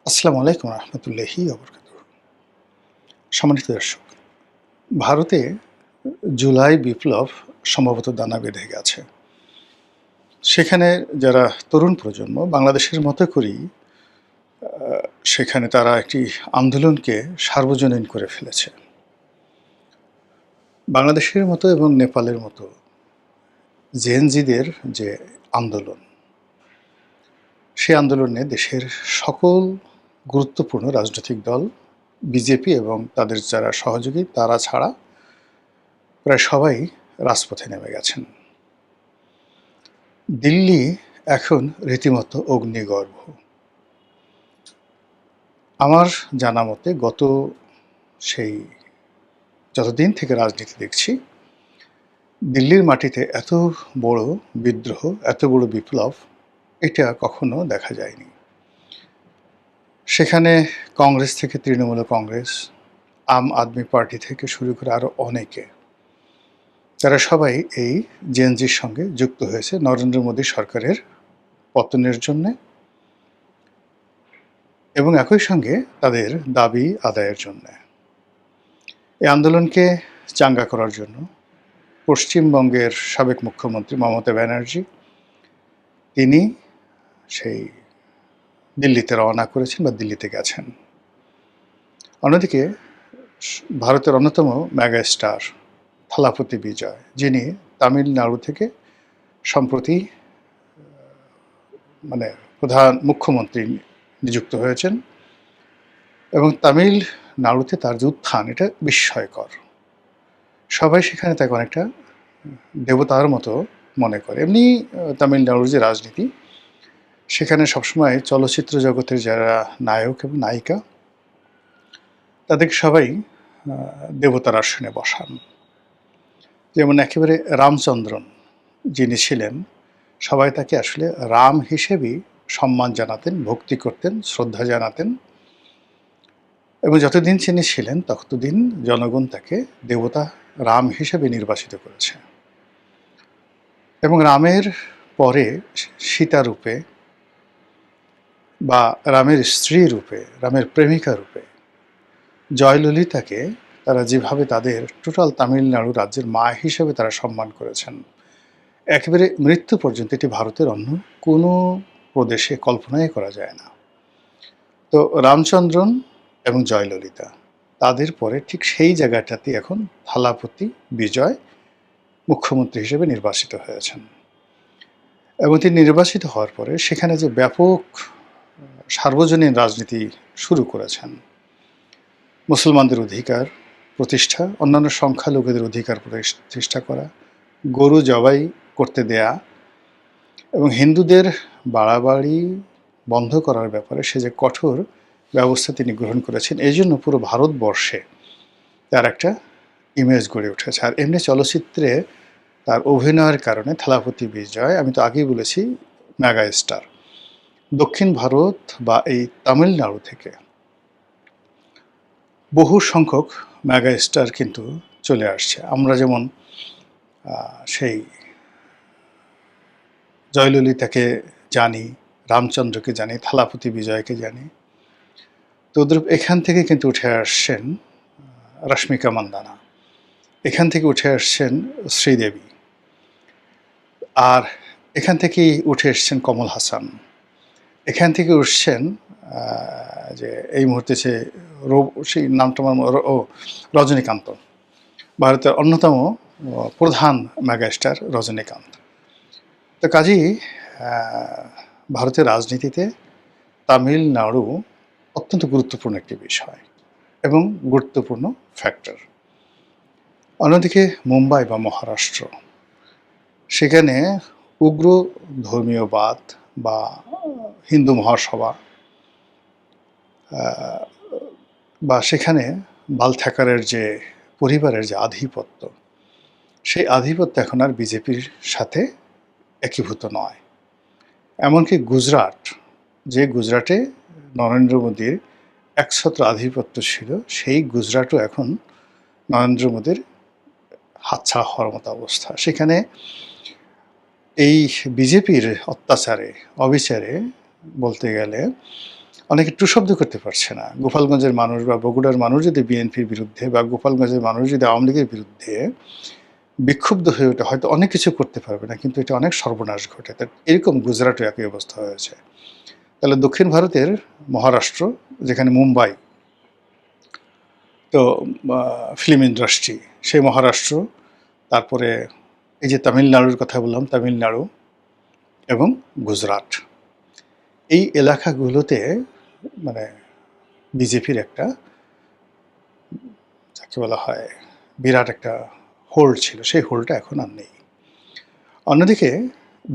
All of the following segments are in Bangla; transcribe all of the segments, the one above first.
আসসালামু আলাইকুম রহমতুল্লাহি ওবরকাতুহু। সম্মানিত দর্শক, ভারতে জুলাই বিপ্লব সম্ভবত দানা বেঁধে গেছে। সেখানে যারা তরুণ প্রজন্ম বাংলাদেশের মতো করেই সেখানে তারা একটি আন্দোলনকে সার্বজনীন করে ফেলেছে। বাংলাদেশের মতো এবং নেপালের মতো জেনজিদের যে আন্দোলন, সেই আন্দোলনে দেশের সকল গুরুত্বপূর্ণ রাজনৈতিক দল, বিজেপি এবং তাদের যারা সহযোগী তারা ছাড়া প্রায় সবাই রাজপথে নেমে গেছেন। দিল্লি এখন রীতিমতো অগ্নিগর্ভ। আমার জানা মতে গত সেই যতদিন থেকে রাজনীতি দেখছি, দিল্লির মাটিতে এত বড় বিদ্রোহ, এত বড় বিপ্লব এটা কখনো দেখা যায়নি। সেখানে কংগ্রেস থেকে তৃণমূল কংগ্রেস, আম আদমি পার্টি থেকে শুরু করে আরও অনেকে, তারা সবাই এই জেএনজির সঙ্গে যুক্ত হয়েছে নরেন্দ্র মোদী সরকারের পতনের জন্যে এবং একই সঙ্গে তাদের দাবি আদায়ের জন্য। এই আন্দোলনকে চাঙ্গা করার জন্য পশ্চিমবঙ্গের সাবেক মুখ্যমন্ত্রী মমতা ব্যানার্জি তিনি সেই দিল্লিতে রওনা করেছেন বা দিল্লিতে গেছেন। অন্যদিকে ভারতের অন্যতম মেগা স্টার থালাপতি বিজয়, যিনি তামিলনাড়ু থেকে সম্প্রতি প্রধান মুখ্যমন্ত্রী নিযুক্ত হয়েছেন এবং তামিলনাড়ুতে তার যে উত্থান এটা বিস্ময়কর। সবাই সেখানে তাকে অনেকটা দেবতার মতো মনে করে। এমনি তামিলনাড়ুর যে রাজনীতি, সেখানে সবসময় চলচ্চিত্র জগতের যারা নায়ক এবং নায়িকা তাদেরকে সবাই দেবতার আসনে বসান। যেমন একেবারে রামচন্দ্রন যিনি ছিলেন, সবাই তাকে আসলে রাম হিসেবেই সম্মান জানাতেন, ভক্তি করতেন, শ্রদ্ধা জানাতেন এবং যতদিন তিনি ছিলেন ততদিন জনগণ তাকে দেবতা রাম হিসেবে নির্বাচিত করেছে। এবং রামের পরে সীতা রূপে বা রামের স্ত্রী রূপে, রামের প্রেমিকা রূপে জয়ললিতাকে তারা যেভাবে তাদের টোটাল তামিলনাড়ু রাজ্যের মা হিসেবে তারা সম্মান করেছেন, একেবারে মৃত্যু পর্যন্ত এটি ভারতের অন্য কোনো প্রদেশে কল্পনাই করা যায় না। তো রামচন্দ্রন এবং জয়ললিতা, তাদের পরে ঠিক সেই জায়গাটাতে এখন থালাপতি বিজয় মুখ্যমন্ত্রী হিসেবে নির্বাচিত হয়েছেন এবং তিনি নির্বাচিত হওয়ার পরে সেখানে যে ব্যাপক সার্বজনীন রাজনীতি শুরু করেছেন, মুসলমানদের অধিকার প্রতিষ্ঠা, অন্যান্য সংখ্যালঘুদের অধিকার প্রতিষ্ঠা করা, গরু জবাই করতে দেয়া এবং হিন্দুদের বাড়াবাড়ি বন্ধ করার ব্যাপারে সে যে কঠোর ব্যবস্থা তিনি গ্রহণ করেছেন, এই জন্য পুরো ভারতবর্ষে তার একটা ইমেজ গড়ে উঠেছে। আর এমনি চলচ্চিত্রে তার অভিনয়ের কারণে থালাপতি বিজয়, আমি তো আগেই বলেছি, মেগা স্টার। দক্ষিণ ভারত বা এই তামিলনাড়ু থেকে বহু সংখ্যক মেগা স্টার কিন্তু চলে আসছে। আমরা যেমন সেই জয়ললিতাকে জানি, রামচন্দ্রকে জানি, থালাপতি বিজয়কে জানি, তো ওদের এখান থেকে কিন্তু উঠে আসছেন রশ্মিকা মান্দানা, এখান থেকে উঠে আসছেন শ্রীদেবী, আর এখান থেকেই উঠে এসছেন কমল হাসান, এখান থেকে উঠছেন যে এই মুহূর্তে সেই নামটা রজনীকান্ত, ভারতের অন্যতম প্রধান মেগাস্টার রজনীকান্ত। তো কাজেই ভারতের রাজনীতিতে তামিলনাড়ু অত্যন্ত গুরুত্বপূর্ণ একটি বিষয় এবং গুরুত্বপূর্ণ ফ্যাক্টর। অন্যদিকে মুম্বাই বা মহারাষ্ট্র, সেখানে উগ্র ধর্মীয়বাদ বা হিন্দু মহাসভা বা সেখানে বাল ঠাকরের যে পরিবারের যে আধিপত্য, সেই আধিপত্য এখন আর বিজেপির সাথে একীভূত নয়। এমনকি গুজরাট, যে গুজরাটে নরেন্দ্র মোদীর একছত্র আধিপত্য ছিল, সেই গুজরাটও এখন নরেন্দ্র মোদীর হাতছাড়া হওয়ার মতো অবস্থা। সেখানে এই বিজেপির অত্যাচারে, অবিচারে বলতে গেলে অনেকে টু শব্দ করতে পারছে না। গোপালগঞ্জের মানুষ বা বগুড়ার মানুষ যদি বিএনপির বিরুদ্ধে বা গোপালগঞ্জের মানুষ যদি আওয়ামী লীগের বিরুদ্ধে বিক্ষুব্ধ হয়ে ওঠে, হয়তো অনেক কিছু করতে পারবে না, কিন্তু এটা অনেক সর্বনাশ ঘটে। তা এরকম গুজরাটও একই অবস্থা হয়েছে। তাহলে দক্ষিণ ভারতের মহারাষ্ট্র, যেখানে মুম্বাই তো ফিল্ম ইন্ডাস্ট্রি, সেই মহারাষ্ট্র, তারপরে এই যে তামিলনাড়ুর কথা বললাম, তামিলনাড়ু এবং গুজরাট, এই এলাকাগুলোতে মানে বিজেপির একটা, যাকে বলা হয়, বিরাট একটা হোল্ড ছিল। সেই হোল্ডটা এখন আর নেই। অন্যদিকে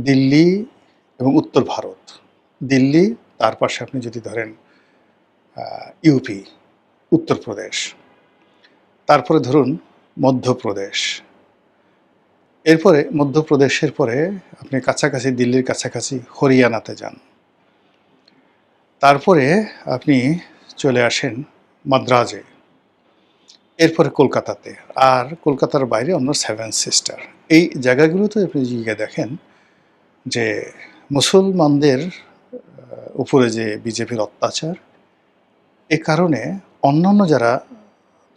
দিল্লি এবং উত্তর ভারত, দিল্লি, তার পাশে আপনি যদি ধরেন ইউপি, উত্তরপ্রদেশ, তারপরে ধরুন মধ্যপ্রদেশ, এরপরে মধ্যপ্রদেশের পরে আপনি কাছাকাছি, দিল্লির কাছাকাছি হরিয়ানাতে যান, তারপরে আপনি চলে আসেন মাদ্রাজে, এরপরে কলকাতাতে, আর কলকাতার বাইরে অন্য সেভেন সিস্টার। এই জায়গাগুলোতে আপনি গিয়ে দেখেন যে মুসলমানদের উপরে যে বিজেপির অত্যাচার, এ কারণে অন্যান্য যারা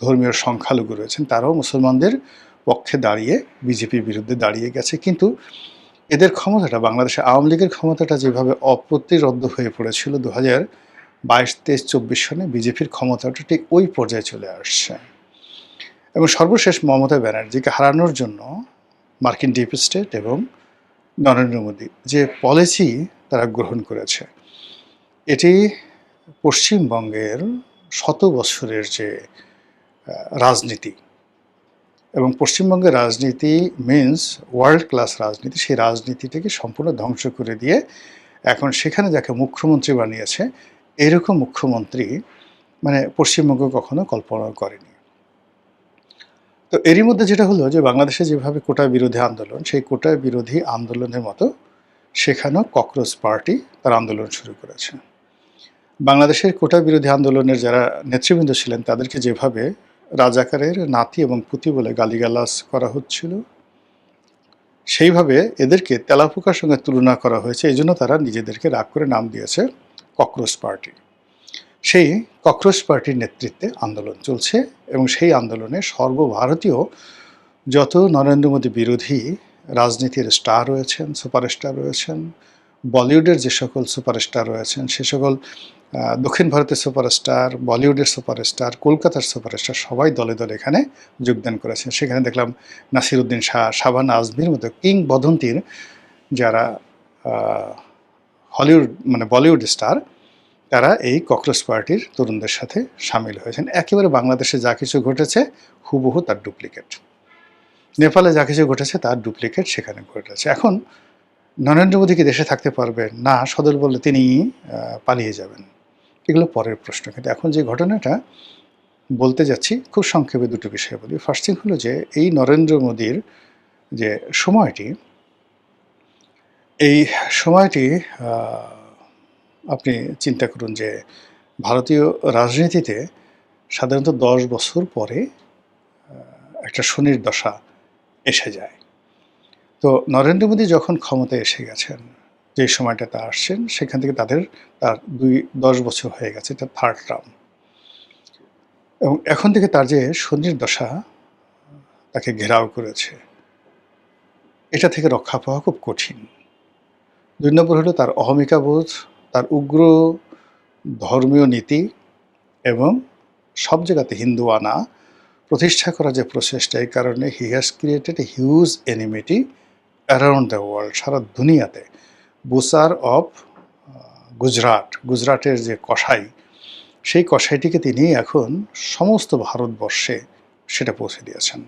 ধর্মীয় সংখ্যালঘু রয়েছেন তারাও মুসলমানদের পক্ষে দাঁড়িয়ে বিজেপির বিরুদ্ধে দাঁড়িয়ে গেছে। কিন্তু এদের ক্ষমতাটা, বাংলাদেশে আওয়ামী লীগের ক্ষমতাটা যেভাবে অপ্রতিরোধ্য হয়ে পড়েছিল 2022, 23, 24 সনে, বিজেপির ক্ষমতাটা ঠিক ওই পর্যায়ে চলে আসছে। এবং সর্বশেষ মমতা ব্যানার্জিকে হারানোর জন্য মার্কিন ডিপ স্টেট এবং নরেন্দ্র মোদী যে পলিসি তারা গ্রহণ করেছে, এটি পশ্চিমবঙ্গের শত বছরের যে রাজনীতি, এবং পশ্চিমবঙ্গের রাজনীতি মিন্স ওয়ার্ল্ড ক্লাস রাজনীতি, সেই রাজনীতিটাকে সম্পূর্ণ ধ্বংস করে দিয়ে এখন সেখানে যাকে মুখ্যমন্ত্রী বানিয়েছে, এরকম মুখ্যমন্ত্রী মানে পশ্চিমবঙ্গ কখনো কল্পনা করেনি। তো এরই মধ্যে যেটা হলো যে বাংলাদেশে যেভাবে কোটা বিরোধী আন্দোলন, সেই কোটা বিরোধী আন্দোলনের মতো সেখানেও ককরোচ পার্টি তার আন্দোলন শুরু করেছে। বাংলাদেশের কোটা বিরোধী আন্দোলনের যারা নেতৃবৃন্দ ছিলেন তাদেরকে যেভাবে রাজাকারের নাতি এবং পুতি বলে গালিগালাজ করা হচ্ছিল, সেইভাবে এদেরকে তেলাপোকার সঙ্গে তুলনা করা হয়েছে। এই জন্য তারা নিজেদেরকে রাগ করে নাম দিয়েছে ককরোচ পার্টি। সেই ককরোচ পার্টির নেতৃত্বে আন্দোলন চলছে, এবং সেই আন্দোলনে সর্বভারতীয় যত নরেন্দ্র মোদী বিরোধী রাজনীতির স্টার রয়েছেন, সুপারস্টার রয়েছেন, বলিউডের যে সকল সুপারস্টার রয়েছেন, সে সকল দক্ষিণ ভারতের সুপারস্টার, বলিউডের সুপারস্টার, কলকাতার সুপারস্টার, সবাই দলে দলে এখানে যোগদান করেছেন। সেখানে দেখলাম নাসিরুদ্দিন শাহ, শাবানা আজমির মতো কিংবদন্তির যারা হলিউড মানে বলিউড স্টার, তারা এই ককরোচ পার্টির তরুণদের সাথে সামিল হয়েছেন। একেবারে বাংলাদেশে যা কিছু ঘটেছে হুবহু তার ডুপ্লিকেট, নেপালে যা কিছু ঘটেছে তার ডুপ্লিকেট সেখানে ঘটেছে। এখন নরেন্দ্র মোদী কি দেশে থাকতে পারবেন? না, সদল বলে তিনি পালিয়ে যাবেন। এগুলো পরের প্রশ্ন। কিন্তু এখন যে ঘটনাটা বলতে যাচ্ছি, খুব সংক্ষেপে দুটো বিষয় বলি। ফার্স্ট থিং হলো যে এই নরেন্দ্র মোদীর যে সময়টি, এই সময়টি আপনি চিন্তা করুন যে ভারতীয় রাজনীতিতে সাধারণত 10 বছর পরে একটা শনির দশা এসে যায়। তো নরেন্দ্র মোদী যখন ক্ষমতায় এসে গেছেন, যে সময়টাতে আসছেন, সেখান থেকে তার 10 বছর হয়ে গেছে, এটা থার্ড টার্ম। এবং এখন থেকে তার যে শনির দশা তাকে ঘেরাও করেছে, এটা থেকে রক্ষা পাওয়া খুব কঠিন। 2 নম্বর হলো তার অহমিকাবোধ, তার উগ্র ধর্মীয় নীতি, এবং সব জায়গাতে হিন্দুয়ানা প্রতিষ্ঠা করা যে প্রচেষ্টা, এই কারণে he has created a huge enmity around the world, সারা দুনিয়াতে। বুসার অফ গুজরাটের যে কসাই, সেই কসাইটিকে তিনি এখন সমস্ত ভারতবর্ষে সেটা পৌঁছে দিয়েছেন।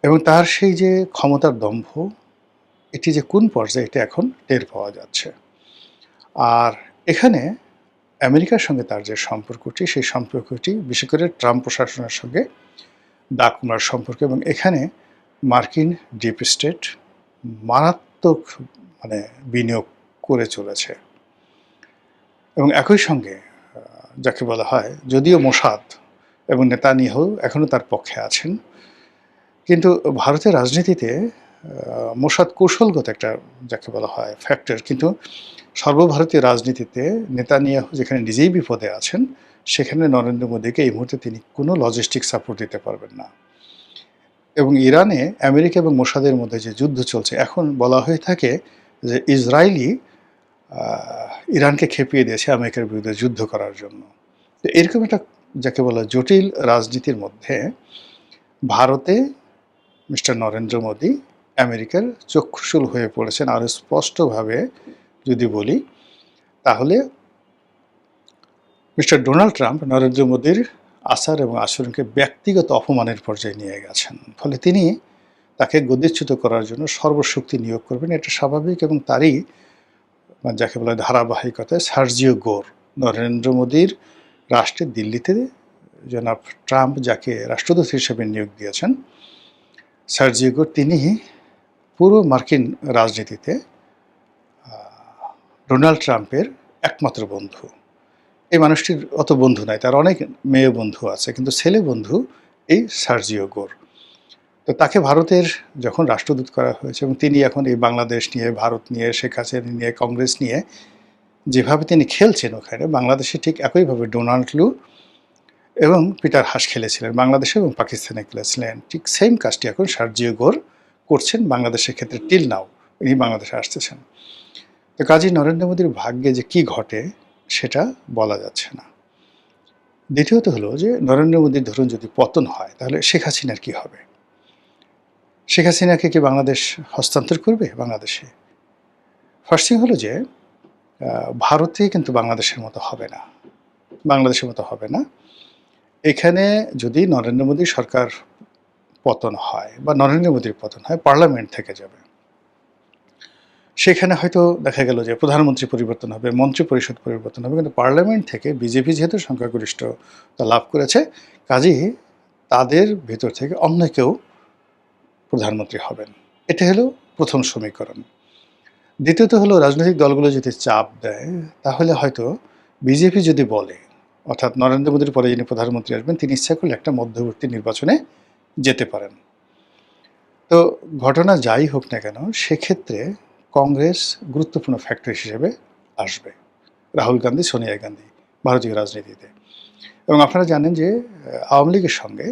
এবং তার সেই যে ক্ষমতার দম্ভ, এটি যে কোন পর্যায়ে, এটা এখন টের পাওয়া যাচ্ছে। আর এখানে আমেরিকার সঙ্গে তার যে সম্পর্কটি, সেই সম্পর্কটি বিশেষ করে ট্রাম্প প্রশাসনের সঙ্গে দাকুমার সম্পর্ক, এবং এখানে মার্কিন ডিপ স্টেট মারাত্মক বিনিয়োগ করে চলেছে। এবং একই সঙ্গে যাকে বলা হয়, যদিও মোসাদ এবং নেতানিয়াহু এখনও তার পক্ষে আছেন, কিন্তু ভারতের রাজনীতিতে মোসাদ কৌশলগত একটা যাকে বলা হয় ফ্যাক্টর, কিন্তু সর্বভারতীয় রাজনীতিতে নেতানিয়াহু যেখানে নিজেই বিপদে আছেন, সেখানে নরেন্দ্র মোদীকে এই মুহূর্তে তিনি কোনো লজিস্টিক সাপোর্ট দিতে পারবেন না। এবং ইরানে আমেরিকা এবং মোসাদের মধ্যে যে যুদ্ধ চলছে, এখন বলা হয়ে থাকে যে ইসরায়েলি ইরানকে খেপিয়ে দিয়েছে আমেরিকার বিরুদ্ধে যুদ্ধ করার জন্য। তো এরকম একটা যাকে বলা জটিল রাজনীতির মধ্যে ভারতে মিস্টার নরেন্দ্র মোদী আমেরিকার চক্ষুশূল হয়ে পড়েছেন। আরও স্পষ্টভাবে যদি বলি, তাহলে মিস্টার ডোনাল্ড ট্রাম্প নরেন্দ্র মোদীর আচার এবং আচরণকে ব্যক্তিগত অপমানের পর্যায়ে নিয়ে গেছেন। ফলে তিনি তাকে গদিচ্যুত করার জন্য সর্বশক্তি নিয়োগ করবেন, এটা স্বাভাবিক। এবং তারই যাকে বলা হয় ধারাবাহিকতায় সার্জিও গোর, নরেন্দ্র মোদীর রাষ্ট্রে দিল্লিতে জনাব ট্রাম্প যাকে রাষ্ট্রদূত হিসেবে নিয়োগ দিয়েছেন, সার্জিও গোর, তিনি পুরো মার্কিন রাজনীতিতে ডোনাল্ড ট্রাম্পের একমাত্র বন্ধু। এই মানুষটির অত বন্ধু নাই, তার অনেক মেয়ে বন্ধু আছে, কিন্তু ছেলে বন্ধু এই সার্জিও গোর। তো তাকে ভারতের যখন রাষ্ট্রদূত করা হয়েছে, এবং তিনি এখন এই বাংলাদেশ নিয়ে, ভারত নিয়ে, শেখ হাসিনা নিয়ে, কংগ্রেস নিয়ে যেভাবে তিনি খেলছেন ওখানে, বাংলাদেশে ঠিক একইভাবে ডোনাল্ড লু এবং পিটার হাস খেলেছিলেন, বাংলাদেশে এবং পাকিস্তানে খেলেছিলেন। ঠিক সেম কাজটি এখন সার্জিও গোর করছেন বাংলাদেশের ক্ষেত্রে। টিল নাও ইনি বাংলাদেশে আসতেছেন। তো কাজী নরেন্দ্র মোদীর ভাগ্যে যে কি ঘটে সেটা বলা যাচ্ছে না। দ্বিতীয়ত হলো যে নরেন্দ্র মোদীর ধরুন যদি পতন হয়, তাহলে শেখ হাসিনার কি হবে? শেখ হাসিনাকে কি বাংলাদেশ হস্তান্তর করবে বাংলাদেশে? ফার্স্ট থিং হলো যে ভারতে কিন্তু বাংলাদেশের মতো হবে না, বাংলাদেশের মতো হবে না। এখানে যদি নরেন্দ্র মোদী সরকার পতন হয় বা নরেন্দ্র মোদীর পতন হয়, পার্লামেন্ট থেকে যাবে। সেখানে হয়তো দেখা গেল যে প্রধানমন্ত্রী পরিবর্তন হবে, মন্ত্রী পরিষদ পরিবর্তন হবে, কিন্তু পার্লামেন্ট থেকে বিজেপি যেহেতু সংখ্যাগরিষ্ঠতা লাভ করেছে, কাজেই তাদের ভিতর থেকে অন্য কেউ প্রধানমন্ত্রী হবেন। এটা হলো প্রথম সমীকরণ। দ্বিতীয়ত হলো রাজনৈতিক দলগুলো যদি চাপ দেয়, তাহলে হয়তো বিজেপি যদি বলে, অর্থাৎ নরেন্দ্র মোদীর পরে যিনি প্রধানমন্ত্রী আসবেন, তিনি ইচ্ছা করলে একটা মধ্যবর্তী নির্বাচনে যেতে পারেন। তো ঘটনা যাই হোক না কেন, সেক্ষেত্রে কংগ্রেস গুরুত্বপূর্ণ ফ্যাক্টর হিসেবে আসবে, রাহুল গান্ধী, সোনিয়া গান্ধী ভারতীয় রাজনীতিতে। এবং আপনারা জানেন যে আওয়ামী লীগের সঙ্গে,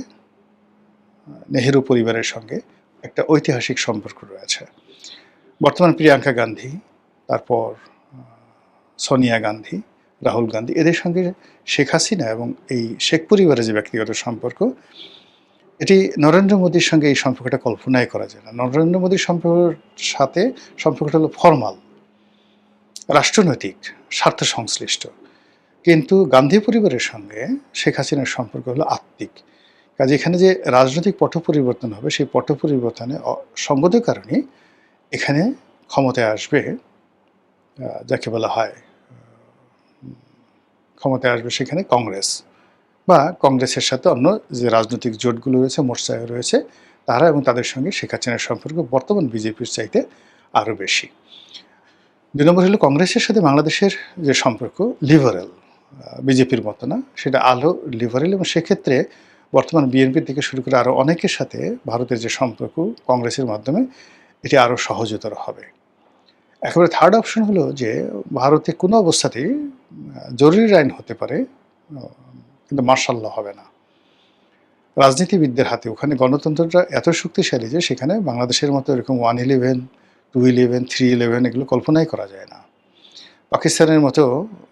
নেহেরু পরিবারের সঙ্গে একটা ঐতিহাসিক সম্পর্ক রয়েছে। বর্তমান প্রিয়াঙ্কা গান্ধী, তারপর সোনিয়া গান্ধী, রাহুল গান্ধী, এদের সঙ্গে শেখ হাসিনা এবং এই শেখ পরিবারের যে ব্যক্তিগত সম্পর্ক, এটি নরেন্দ্র মোদীর সঙ্গে এই সম্পর্কটা কল্পনাই করা যায় না। নরেন্দ্র মোদীর সাথে সম্পর্কটা হলো ফর্মাল, রাষ্ট্রনৈতিক, স্বার্থ সংশ্লিষ্ট। কিন্তু গান্ধী পরিবারের সঙ্গে শেখ হাসিনার সম্পর্ক হলো আত্মিক। কাজে এখানে যে রাজনৈতিক পট পরিবর্তন হবে, সেই পট পরিবর্তনে সঙ্গত কারণে এখানে ক্ষমতায় আসবে যাকে বলা হয়, ক্ষমতায় আসবে সেখানে কংগ্রেস, বা কংগ্রেসের সাথে অন্য যে রাজনৈতিক জোটগুলো রয়েছে, মোর্চায় রয়েছে তারা, এবং তাদের সঙ্গে শেখ হাসিনার সম্পর্ক বর্তমান বিজেপির চাইতে আরও বেশি। ২ নম্বর হলো কংগ্রেসের সাথে বাংলাদেশের যে সম্পর্ক লিবারেল, বিজেপির মতো না, সেটা আলো লিবারেল। এবং সেক্ষেত্রে বর্তমান বিএনপি থেকে শুরু করে আরও অনেকের সাথে ভারতের যে সম্পর্ক কংগ্রেসের মাধ্যমে, এটি আরও সহজতর হবে। একেবারে থার্ড অপশন হলো যে ভারতে কোনো অবস্থাতেই জরুরি আইন হতে পারে, কিন্তু মার্শাল ল হবে না। রাজনীতিবিদদের হাতে ওখানে গণতন্ত্রটা এত শক্তিশালী যে সেখানে বাংলাদেশের মতো এরকম 111, 211, 311 এগুলো কল্পনাই করা যায় না। পাকিস্তানের মতো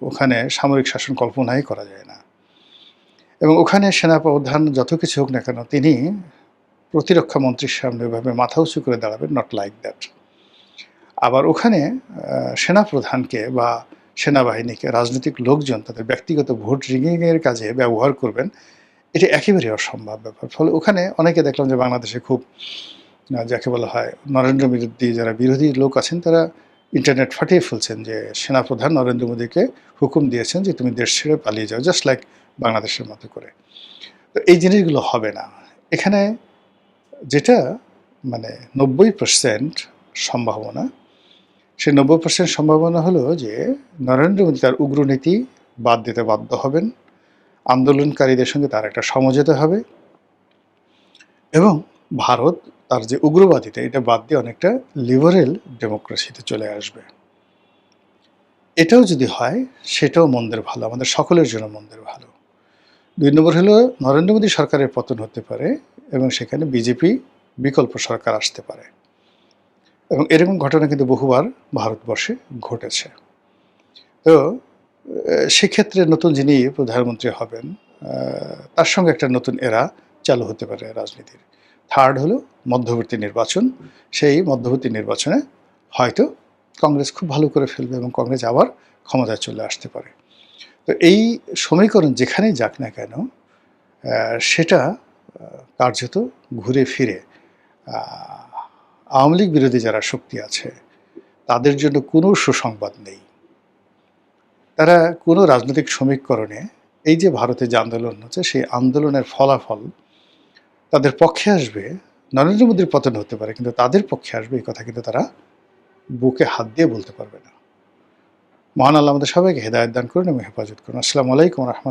ওখানে সামরিক শাসন কল্পনাই করা যায় না। এবং ওখানে সেনাপ্রধান যত কিছু হোক না কেন, তিনি প্রতিরক্ষা মন্ত্রীর সামনে ওইভাবে মাথা উঁচু করে দাঁড়াবেন, নট লাইক দ্যাট। আবার ওখানে সেনাপ্রধানকে বা সেনাবাহিনীকে রাজনৈতিক লোকজন তাদের ব্যক্তিগত ভোট রিগিংয়ের কাজে ব্যবহার করবেন, এটি একেবারেই অসম্ভব ব্যাপার। ফলে ওখানে অনেকে দেখলাম যে বাংলাদেশে খুব যাকে বলা হয় নরেন্দ্র বিরোধী, যারা বিরোধী লোক আছেন, তারা ইন্টারনেট ফাটিয়ে ফেলছেন যে সেনাপ্রধান নরেন্দ্র মোদীকে হুকুম দিয়েছেন যে তুমি দেশ ছেড়ে পালিয়ে যাও, জাস্ট লাইক বাংলাদেশের মতো করে। তো এই জিনিসগুলো হবে না। এখানে যেটা মানে 90% সম্ভাবনা, সেই 90% সম্ভাবনা হলো যে নরেন্দ্র মোদী তার উগ্রনীতি বাদ দিতে বাধ্য হবেন, আন্দোলনকারীদের সঙ্গে তার একটা সমঝোতা হবে, এবং ভারত তার যে উগ্রবাদিতা এটা বাদ দিয়ে অনেকটা লিবারেল ডেমোক্রেসিতে চলে আসবে। এটাও যদি হয় সেটাও মন্দের ভালো, আমাদের সকলের জন্য মন্দের ভালো। ২ নম্বর হলো নরেন্দ্র মোদী সরকারের পতন হতে পারে এবং সেখানে বিজেপি বিকল্প সরকার আসতে পারে, এবং এরকম ঘটনা কিন্তু বহুবার ভারতবর্ষে ঘটেছে। তো সেক্ষেত্রে নতুন যিনি প্রধানমন্ত্রী হবেন তার সঙ্গে একটা নতুন এরা চালু হতে পারে রাজনীতির। থার্ড হলো মধ্যবর্তী নির্বাচন। সেই মধ্যবর্তী নির্বাচনে হয়তো কংগ্রেস খুব ভালো করে ফেলবে এবং কংগ্রেস আবার ক্ষমতায় চলে আসতে পারে। তো এই সমীকরণ যেখানেই যাক না কেন সেটা কার্যত ঘুরে ফিরে আওয়ামী লীগ বিরোধী যারা শক্তি আছে তাদের জন্য কোনো সুসংবাদ নেই। তারা কোনো রাজনৈতিক সমীকরণে এই যে ভারতে যে আন্দোলন হচ্ছে সেই আন্দোলনের ফলাফল তাদের পক্ষে আসবে, নরেন্দ্র মোদীর পতন হতে পারে কিন্তু তাদের পক্ষে আসবে এই কথা কিন্তু তারা বুকে হাত দিয়ে বলতে পারবে না। মহান আল্লাহ আমাদের সবাইকে হেদায়েত দান করুন এবং হেফাজত করুন। আসসালামু আলাইকুম ওয়া রাহমাতুল্লাহ।